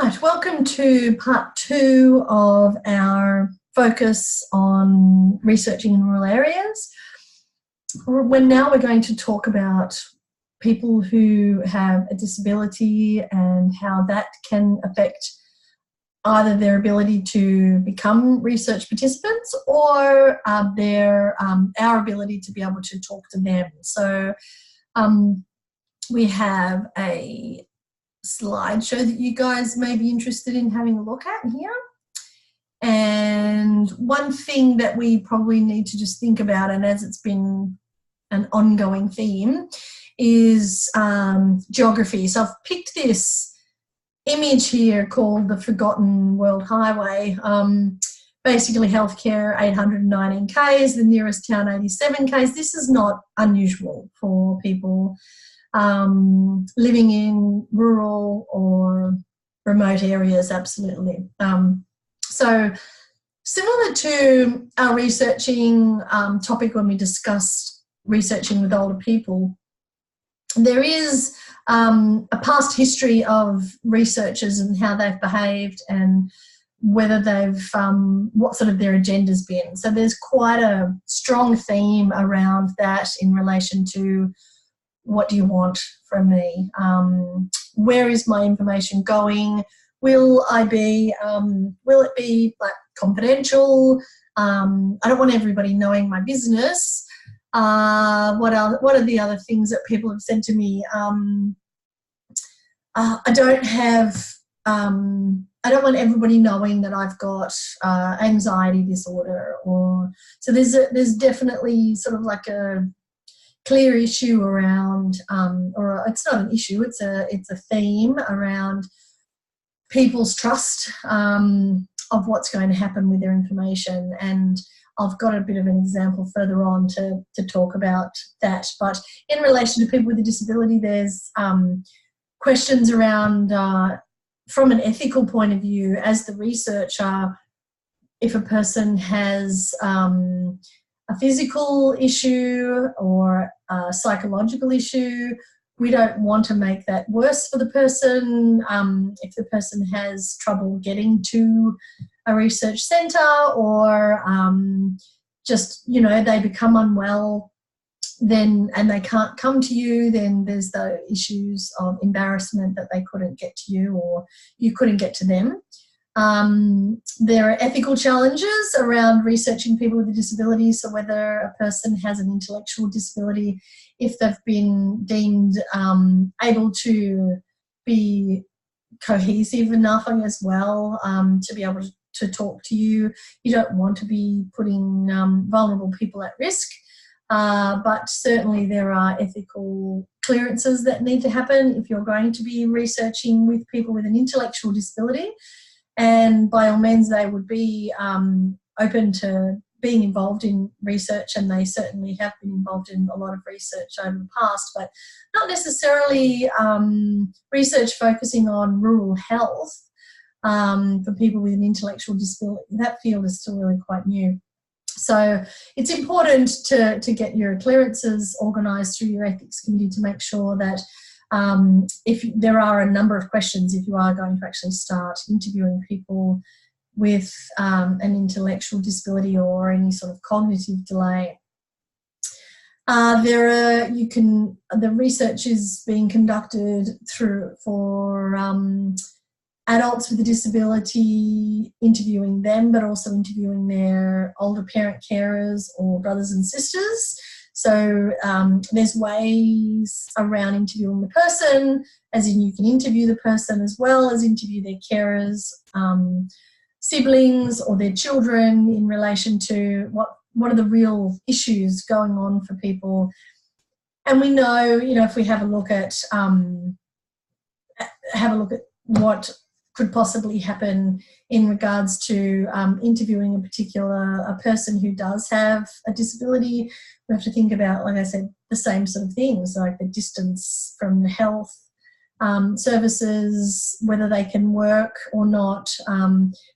Right, welcome to part 2 of our focus on researching in rural areas. We're going to talk about people who have a disability and how that can affect either their ability to become research participants or our ability to be able to talk to them. So we have a slideshow that you guys may be interested in having a look at here. And one thing that we probably need to just think about, and as it's been an ongoing theme, is geography. So I've picked this image here called the Forgotten World Highway. Basically healthcare 819 Ks, the nearest town 87 Ks. This is not unusual for people living in rural or remote areas, absolutely. So similar to our researching topic when we discussed researching with older people, there is a past history of researchers and how they've behaved and whether they've, what sort of their agenda's been. So there's quite a strong theme around that in relation to what do you want from me? Where is my information going? Will it be like confidential? I don't want everybody knowing my business. What are the other things that people have said to me? I don't want everybody knowing that I've got anxiety disorder, so there's definitely sort of like a clear issue around, or it's not an issue, it's a theme around people's trust of what's going to happen with their information. And I've got a bit of an example further on to talk about that. But in relation to people with a disability, there's questions around, from an ethical point of view, as the researcher, if a person has a physical issue or a psychological issue, we don't want to make that worse for the person. If the person has trouble getting to a research centre or just, they become unwell and they can't come to you, then there's the issues of embarrassment that they couldn't get to you or you couldn't get to them. There are ethical challenges around researching people with a disability. So whether a person has an intellectual disability, if they've been deemed able to be cohesive enough as well to be able to talk to you. You don't want to be putting vulnerable people at risk. But certainly there are ethical clearances that need to happen if you're going to be researching with people with an intellectual disability. And by all means, they would be open to being involved in research, and they certainly have been involved in a lot of research over the past, but not necessarily research focusing on rural health for people with an intellectual disability. That field is still really quite new. So it's important to get your clearances organised through your ethics committee to make sure that if there are a number of questions, if you are going to actually start interviewing people with an intellectual disability or any sort of cognitive delay. The research is being conducted for adults with a disability, interviewing them, but also interviewing their older parent carers or brothers and sisters. So there's ways around interviewing the person, as in you can interview the person as well as interview their carers, siblings or their children in relation to what are the real issues going on for people. And we know, if we have a look at what could possibly happen in regards to interviewing a person who does have a disability, we have to think about, like I said, the same sort of things, like the distance from the health services, whether they can work or not,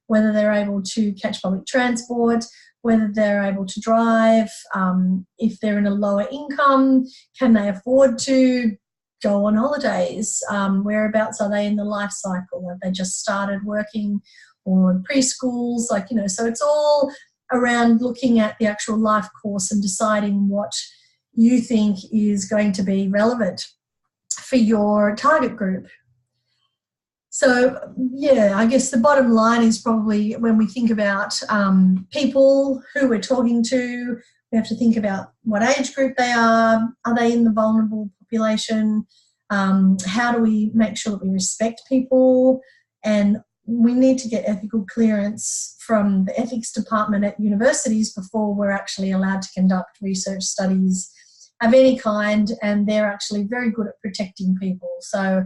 whether they're able to catch public transport, whether they're able to drive, if they're in a lower income, can they afford to go on holidays? Whereabouts are they in the life cycle? Have they just started working, or preschools? Like, you know, so it's all around looking at the actual life course and deciding what you think is going to be relevant for your target group. So, yeah, I guess the bottom line is probably when we think about people who we're talking to, we have to think about what age group they are. Are they in the vulnerable population? How do we make sure that we respect people? And we need to get ethical clearance from the ethics department at universities before we're actually allowed to conduct research studies of any kind, and they're actually very good at protecting people. So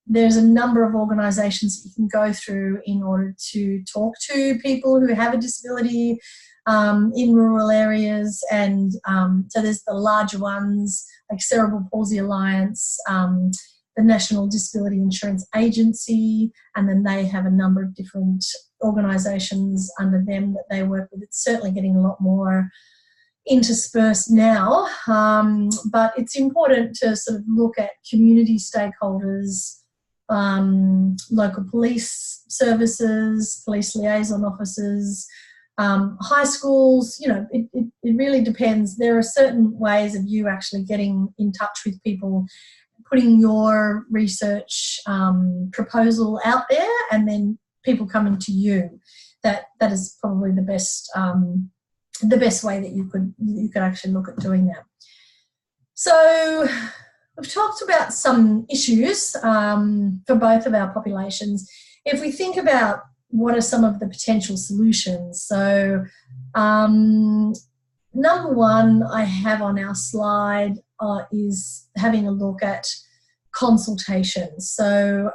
there's a number of organisations that you can go through in order to talk to people who have a disability in rural areas, and so there's the larger ones like Cerebral Palsy Alliance, the National Disability Insurance Agency, and then they have a number of different organisations under them that they work with. It's certainly getting a lot more interspersed now, but it's important to sort of look at community stakeholders, local police services, police liaison officers, high schools. You know, it really depends. There are certain ways of you actually getting in touch with people, putting your research proposal out there, and then people coming to you. That is probably the best way that you could actually look at doing that. So we've talked about some issues for both of our populations. If we think about what are some of the potential solutions, so number one I have on our slide is having a look at consultations. So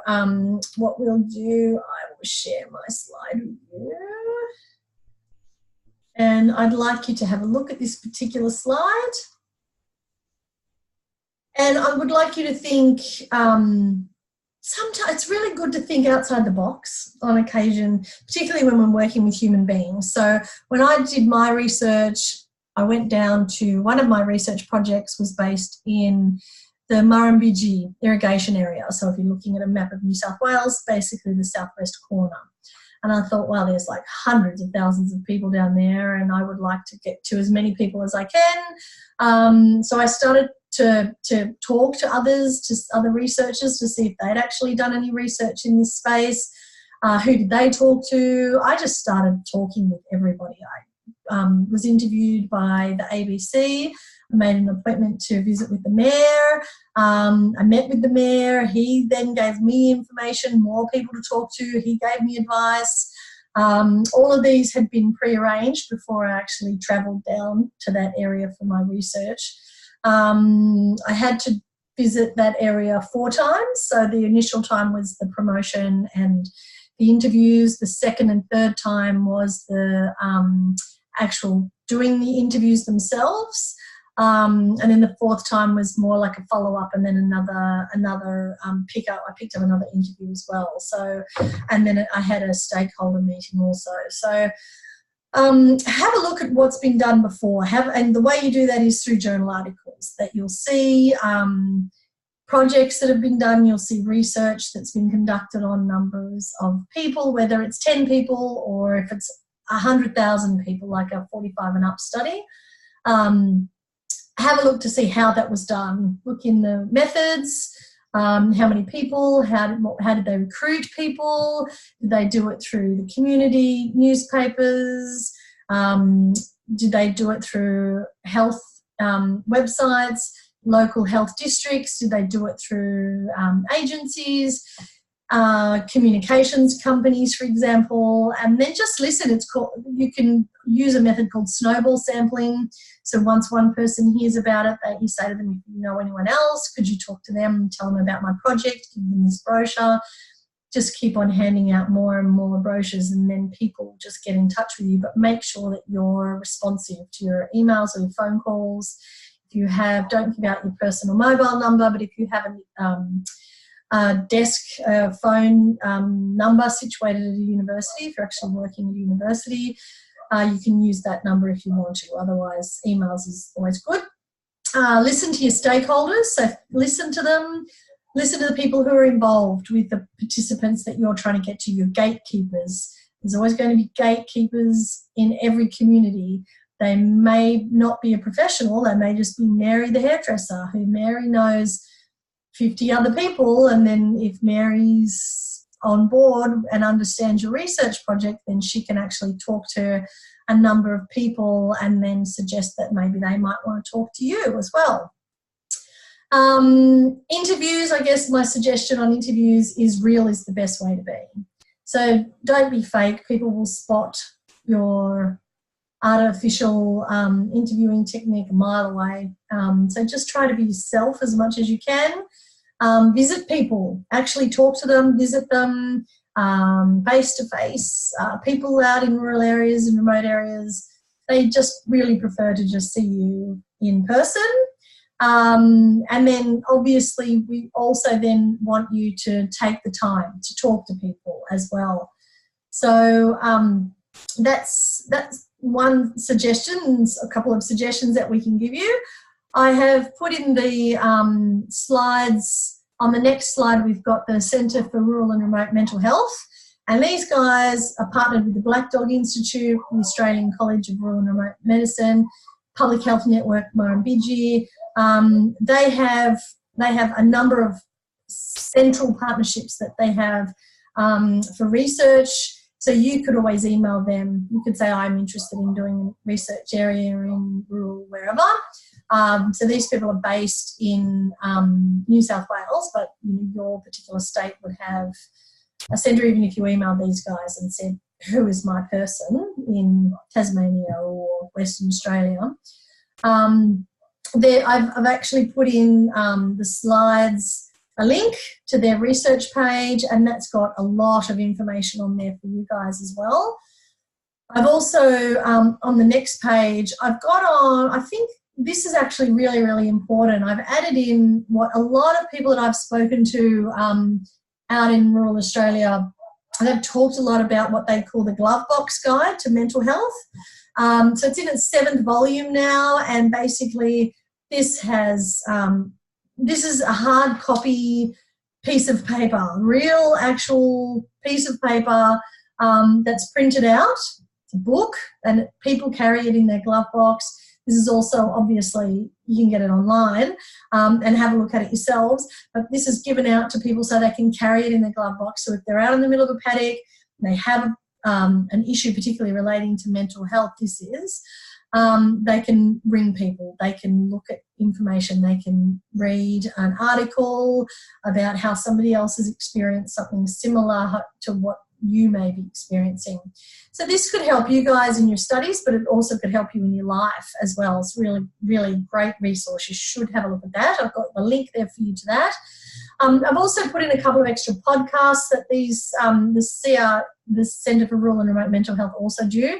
what we'll do, I will share my slide with you. And I'd like you to have a look at this particular slide. And I would like you to think, sometimes it's really good to think outside the box on occasion, particularly when we're working with human beings. So when I did my research, I went down to, one of my research projects was based in the Murrumbidgee irrigation area. So if you're looking at a map of New South Wales, basically the southwest corner. And I thought, well, there's like hundreds of thousands of people down there, and I would like to get to as many people as I can. So I started to talk to others, to other researchers, to see if they'd actually done any research in this space. Who did they talk to? I just started talking with everybody. I was interviewed by the ABC. I made an appointment to visit with the mayor. I met with the mayor. He then gave me information, more people to talk to. He gave me advice. All of these had been pre-arranged before I actually travelled down to that area for my research. I had to visit that area 4 times. So the initial time was the promotion and the interviews. The second and third time was the actual doing the interviews themselves. And then the 4th time was more like a follow-up, and then another pick-up. I picked up another interview as well. So, and then I had a stakeholder meeting also. So have a look at what's been done before. And the way you do that is through journal articles that you'll see, projects that have been done. You'll see research that's been conducted on numbers of people, whether it's 10 people or if it's 100,000 people, like a 45 and up study. Have a look to see how that was done. Look in the methods, how many people, how did they recruit people? Did they do it through the community newspapers? Did they do it through health websites, local health districts? Did they do it through agencies, communications companies, for example? And then just listen. You can use a method called snowball sampling. So once one person hears about it, you say to them, if you know anyone else, could you talk to them and tell them about my project, give them this brochure. Just keep on handing out more and more brochures, and then people just get in touch with you. But make sure that you're responsive to your emails or your phone calls. If you have, don't give out your personal mobile number, but if you have a desk phone number situated at a university, if you're actually working at a university, you can use that number if you want to. Otherwise, emails is always good. Listen to your stakeholders. So listen to them. Listen to the people who are involved with the participants that you're trying to get to, your gatekeepers. There's always going to be gatekeepers in every community. They may not be a professional. They may just be Mary the hairdresser, who Mary knows 50 other people, and then if Mary's on board and understands your research project, then she can actually talk to a number of people and then suggest that maybe they might want to talk to you as well. Interviews, I guess my suggestion on interviews is real is the best way to be. So don't be fake. People will spot your artificial interviewing technique a mile away. So just try to be yourself as much as you can. Visit people, actually talk to them, visit them face to face. People out in rural areas and remote areas, they just really prefer to just see you in person. And then obviously we also then want you to take the time to talk to people as well. So that's one suggestion, a couple of suggestions that we can give you. I have put in the slides. On the next slide, we've got the Centre for Rural and Remote Mental Health. And these guys are partnered with the Black Dog Institute, the Australian College of Rural and Remote Medicine, Public Health Network Murrumbidgee. They have a number of central partnerships that they have for research. So you could always email them. You could say, I'm interested in doing a research area in rural wherever. So these people are based in New South Wales, but your particular state would have a centre, even if you email these guys and said, who is my person in Tasmania or Western Australia. I've actually put in the slides, a link to their research page, and that's got a lot of information on there for you guys as well. I've also, on the next page, I've got on, I think this is actually really, really important. I've added in what a lot of people that I've spoken to out in rural Australia, they've talked a lot about what they call the glove box guide to mental health. So it's in its 7th volume now, and basically this has, this is a hard copy piece of paper, real actual piece of paper that's printed out. It's a book, and people carry it in their glove box. This is also, obviously, you can get it online and have a look at it yourselves, but this is given out to people so they can carry it in their glove box. So if they're out in the middle of a paddock, they have an issue particularly relating to mental health, they can ring people, they can look at information, they can read an article about how somebody else has experienced something similar to what you may be experiencing. So this could help you guys in your studies, but it also could help you in your life as well. It's really, really great resource. You should have a look at that. I've got the link there for you to that. I've also put in a couple of extra podcasts that the Centre for Rural and Remote Mental Health also do.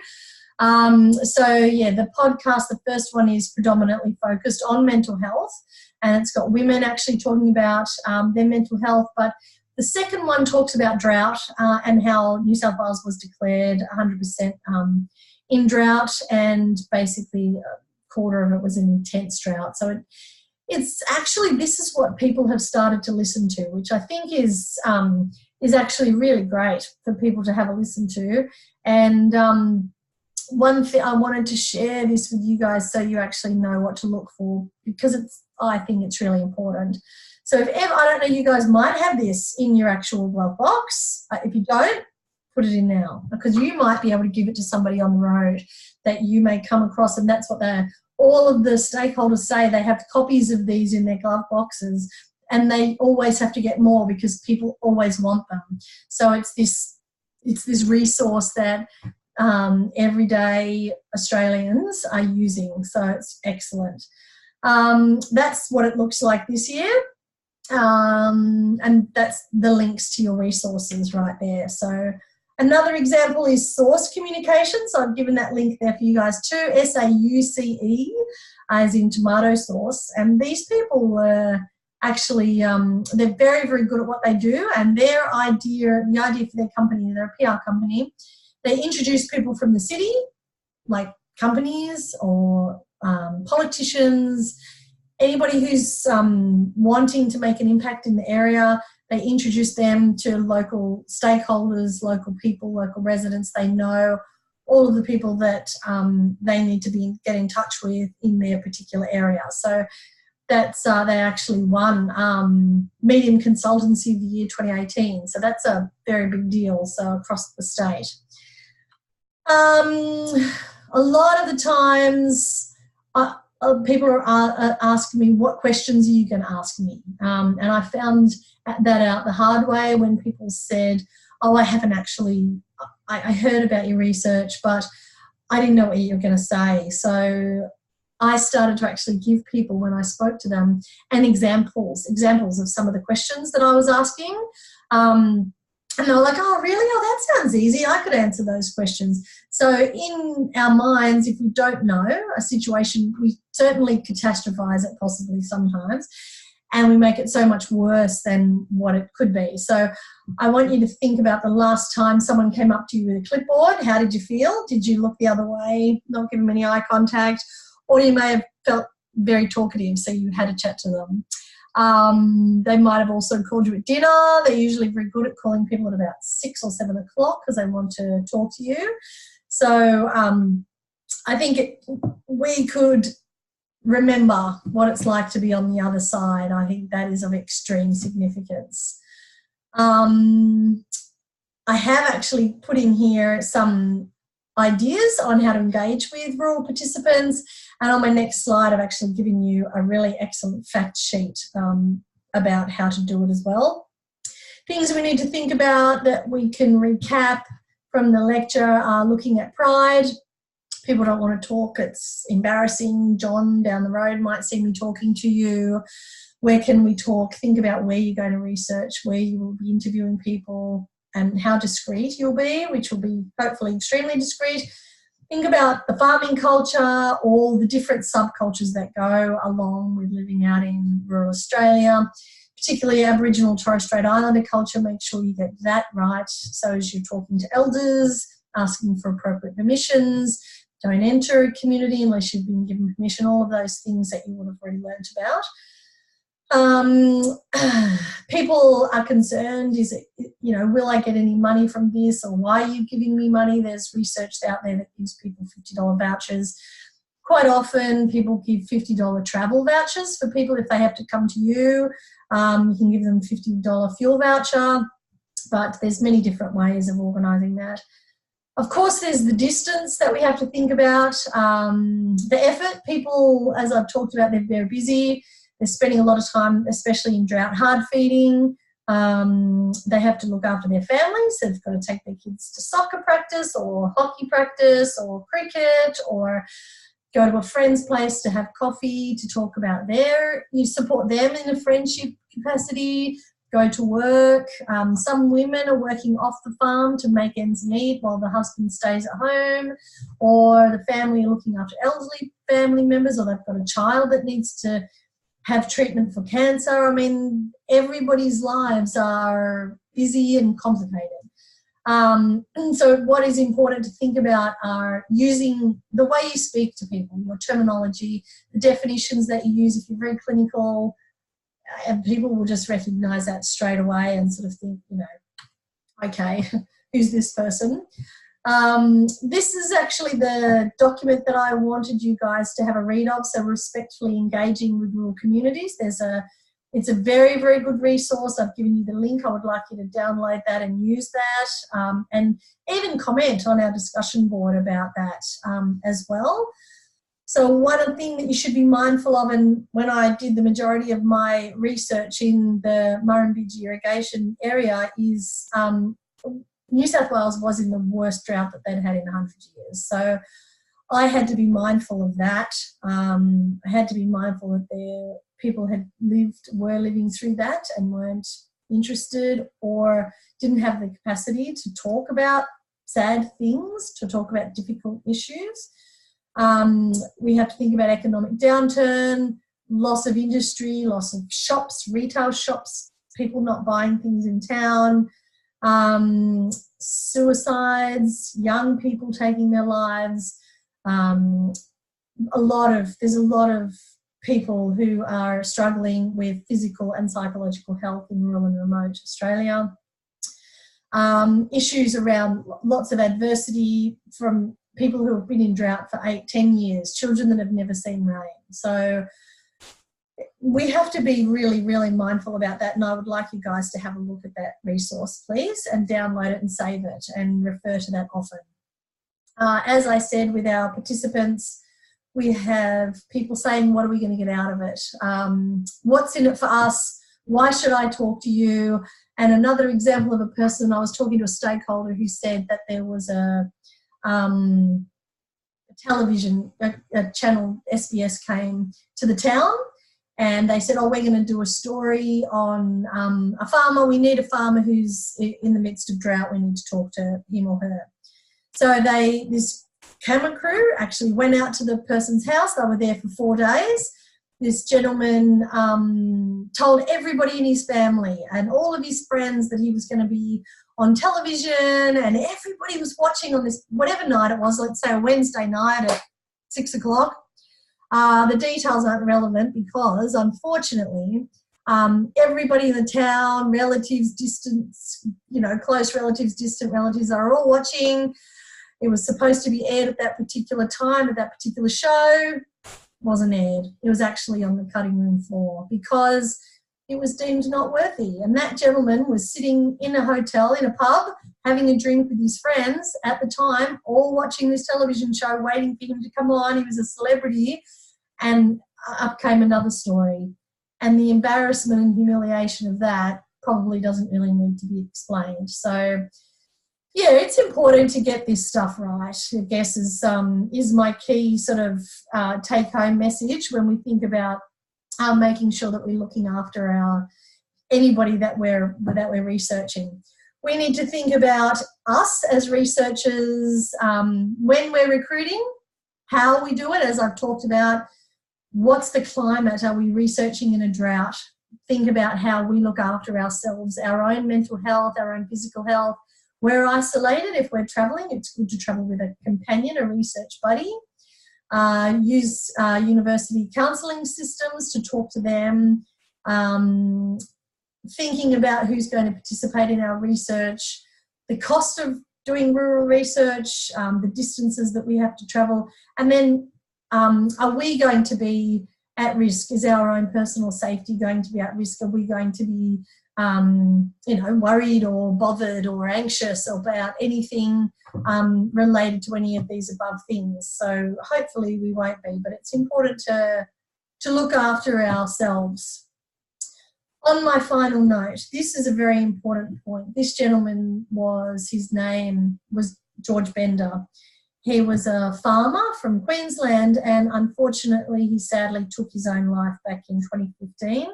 So yeah, the podcast, the first one is predominantly focused on mental health, and it's got women actually talking about their mental health, but the second one talks about drought and how New South Wales was declared 100% in drought, and basically a quarter of it was an intense drought. So it's actually, this is what people have started to listen to, which I think is actually really great for people to have a listen to. And one thing I wanted to share this with you guys so you actually know what to look for, because I think it's really important. So if ever, I don't know, you guys might have this in your actual glove box. If you don't, put it in now, because you might be able to give it to somebody on the road that you may come across, and that's what all of the stakeholders say. They have copies of these in their glove boxes, and they always have to get more because people always want them. So it's this resource that everyday Australians are using. So it's excellent. That's what it looks like this year. And that's the links to your resources right there. So another example is source communication. So I've given that link there for you guys too. SAUCE, as in tomato sauce. And these people were actually, they're very, very good at what they do. And the idea for their company, they're a PR company, they introduce people from the city, like companies or politicians, anybody who's wanting to make an impact in the area, they introduce them to local stakeholders, local people, local residents. They know all of the people that they need to get in touch with in their particular area. So that's they actually won Medium Consultancy of the Year 2018. So that's a very big deal. So across the state. A lot of the times people are asking me, what questions are you going to ask me? And I found that out the hard way when people said, oh, I haven't actually, I heard about your research, but I didn't know what you were going to say. So I started to actually give people, when I spoke to them, examples of some of the questions that I was asking. And they were like, oh, really? Oh, that sounds easy. I could answer those questions. So in our minds, if we don't know a situation, we certainly catastrophize it possibly sometimes, and we make it so much worse than what it could be. So I want you to think about the last time someone came up to you with a clipboard. How did you feel? Did you look the other way, not give them any eye contact? Or you may have felt very talkative, so you had a chat to them. They might have also called you at dinner. They're usually very good at calling people at about 6 or 7 o'clock because they want to talk to you. So I think we could remember what it's like to be on the other side. I think that is of extreme significance. I have actually put in here some ideas on how to engage with rural participants. And on my next slide, I've actually given you a really excellent fact sheet about how to do it as well. Things we need to think about that we can recap from the lecture are looking at pride. People don't want to talk. It's embarrassing. John down the road might see me talking to you. Where can we talk? Think about where you're going to research, where you will be interviewing people, and how discreet you'll be, which will be hopefully extremely discreet. Think about the farming culture, all the different subcultures that go along with living out in rural Australia, particularly Aboriginal Torres Strait Islander culture. Make sure you get that right. So as you're talking to elders, asking for appropriate permissions, don't enter a community unless you've been given permission, all of those things that you would have already learnt about. People are concerned, is it, will I get any money from this, or why are you giving me money? There's research out there that gives people $50 vouchers. Quite often people give $50 travel vouchers for people if they have to come to you. You can give them $50 fuel voucher, but there's many different ways of organising that. Of course, there's the distance that we have to think about. The effort, people, as I've talked about, they're very busy. They're spending a lot of time, especially in drought, hard feeding. They have to look after their families. So they've got to take their kids to soccer practice or hockey practice or cricket, or go to a friend's place to have coffee, to talk about you support them in a friendship capacity, go to work. Some women are working off the farm to make ends meet while the husband stays at home, or the family are looking after elderly family members, or they've got a child that needs to have treatment for cancer. I mean, everybody's lives are busy and complicated. And so what is important to think about are using the way you speak to people, your terminology, the definitions that you use. If you're very clinical, and people will just recognise that straight away and sort of think, okay, who's this person? This is actually the document that I wanted you guys to have a read of, so respectfully engaging with rural communities. It's a very, very good resource. I've given you the link. I would like you to download that and use that, and even comment on our discussion board about that as well. So one thing that you should be mindful of, and when I did the majority of my research in the Murrumbidgee irrigation area, is New South Wales was in the worst drought that they'd had in 100 years. So I had to be mindful of that. I had to be mindful that people were living through that and weren't interested or didn't have the capacity to talk about sad things, to talk about difficult issues. We have to think about economic downturn, loss of industry, loss of shops, retail shops, people not buying things in town, suicides, young people taking their lives. There's a lot of people who are struggling with physical and psychological health in rural and remote Australia. Issues around lots of adversity from people who have been in drought for 8-10 years, children that have never seen rain. So we have to be really, really mindful about that, and I would like you guys to have a look at that resource, please, and download it and save it and refer to that often. As I said, with our participants, we have people saying, what are we going to get out of it? What's in it for us? Why should I talk to you? And another example of a person, I was talking to a stakeholder who said that there was a television, a channel, SBS, came to the town, and they said, oh, we're going to do a story on a farmer. We need a farmer who's in the midst of drought. We need to talk to him or her. So this camera crew actually went out to the person's house. They were there for 4 days. This gentleman told everybody in his family and all of his friends that he was going to be on television, and everybody was watching on this, whatever night it was, let's say a Wednesday night at 6 o'clock. The details aren't relevant because, unfortunately, everybody in the town, relatives, distance, close relatives, distant relatives, are all watching. It was supposed to be aired at that particular time, at that particular show. Wasn't aired. It was actually on the cutting room floor because it was deemed not worthy. And that gentleman was sitting in a hotel, in a pub, having a drink with his friends at the time, all watching this television show, waiting for him to come on. He was a celebrity, and up came another story. And the embarrassment and humiliation of that probably doesn't really need to be explained. So, yeah, it's important to get this stuff right, I guess, is my key sort of take-home message when we think about making sure that we're looking after anybody that we're researching. We need to think about us as researchers when we're recruiting, how we do it, as I've talked about. What's the climate? Are we researching in a drought? Think about how we look after ourselves, our own mental health, our own physical health. We're isolated. If we're travelling, it's good to travel with a companion, a research buddy. Use university counselling systems to talk to them. Thinking about who's going to participate in our research, the cost of doing rural research, the distances that we have to travel, and then are we going to be at risk? Is our own personal safety going to be at risk? Are we going to be worried or bothered or anxious about anything related to any of these above things? So hopefully we won't be, but it's important to look after ourselves. On my final note, this is a very important point. This gentleman his name was George Bender. He was a farmer from Queensland, and unfortunately he sadly took his own life back in 2015.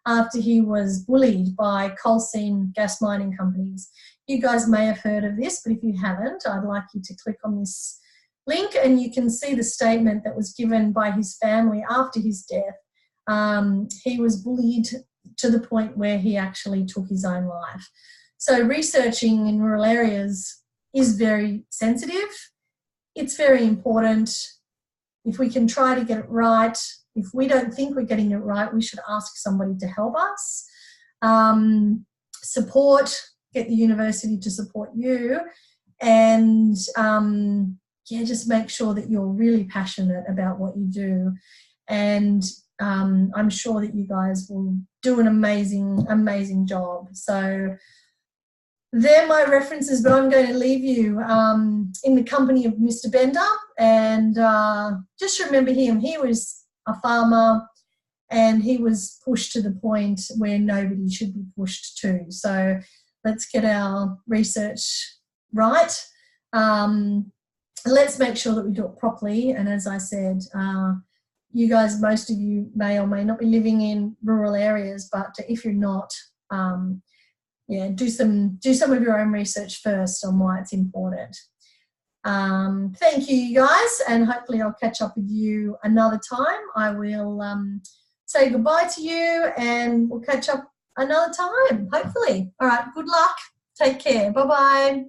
After he was bullied by coal seam gas mining companies. You guys may have heard of this, but if you haven't, I'd like you to click on this link and you can see the statement that was given by his family after his death. He was bullied to the point where he actually took his own life. So researching in rural areas is very sensitive. It's very important. If we can try to get it right, if we don't think we're getting it right, we should ask somebody to help us. Get the university to support you, and just make sure that you're really passionate about what you do. And I'm sure that you guys will do an amazing, amazing job. So they're my references, but I'm going to leave you in the company of Mr. Bender, and just remember him. He was a farmer, and he was pushed to the point where nobody should be pushed to. So let's get our research right. Let's make sure that we do it properly. And as I said, you guys, most of you may or may not be living in rural areas, but if you're not, do some of your own research first on why it's important. Thank you guys, and hopefully I'll catch up with you another time. I will say goodbye to you, and we'll catch up another time, hopefully. All right, good luck. Take care. Bye-bye.